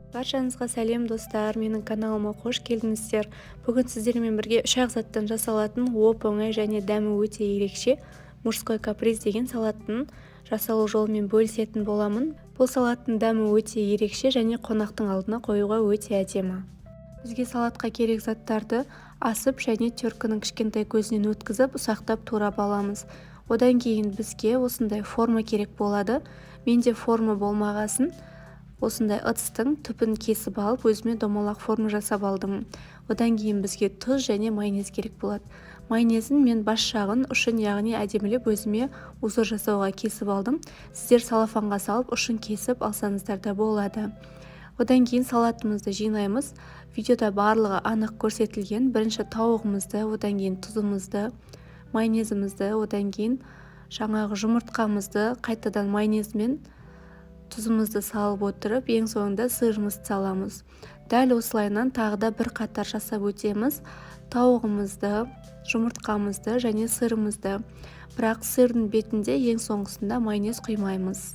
Баршаңызға сәлем достар, менің каналыма қош келдіңіздер. Бүгін сіздермен бірге 3 заттан жасалатын оп-оңай және дәмі өте ерекше мужской каприз деген салаттың жасалу жолымен бөлісетін боламын. Бұл салаттың дәмі өте ерекше және қонақтың алдына қоюға өте әдемі. Бізге салатқа керек заттарды асып және теркінің кішкентай көзінен өткізіп ұсақтап турап аламыз. Одан кейін бізге осындай форма керек болады. Менде форма болмағасын осындай ыдыстың түпін кесіп алып, өзіме домалақ форма жасап алдым. Одан кейін бізге тұз және майонез керек болады. Майонезін мен бас жағын ұшын, яғни әдемілеп өзіме узор жасауға кесіп алдым. Сіздер салафанға салып ұшын кесіп алсаңыздар да болады. Одан кейін салатымызды жинаймыз. Видеода барлығы анық көрсетілген. Бірінші тауығымызды, одан кейін тұзымызды, майонезімізді, одан кейін жаңағы жұмыртқамызды қайтадан майонезмен тұзымызды салып отырып, ең соңында сырымызды саламыз. Дәл осылайынан тағы да бір қатар жасап өтеміз. Тауығымызды, жұмыртқамызды және сырымызды. Бірақ сырдың бетінде ең соңғысында майонез құймаймыз.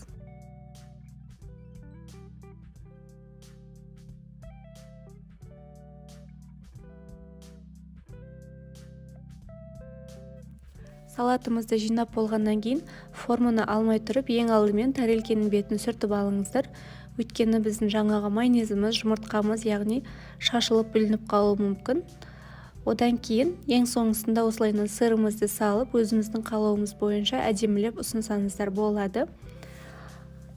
Салатымызды жинап болғаннан кейін форманы алмай тұрып, ең алдымен тәрелкенің бетін сүртіп алыңыздар. Өйткені біздің жаңағы майонезіміз, жұмыртқамыз, яғни шашылып бүлініп қалуы мүмкін. Одан кейін ең соңғысында осылайынан сырымызды салып, өзіміздің қалауымыз бойынша әдемілеп ұсынсаңыздар болады.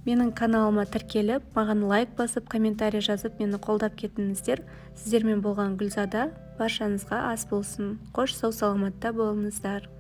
Менің каналыма тіркеліп, маған лайк басып, комментарий жазып, мені қолдап кетіңіздер. Сіздермен болған Гүлзада. Баршаңызға ас болсын. Қош сау саламатта болыңыздар.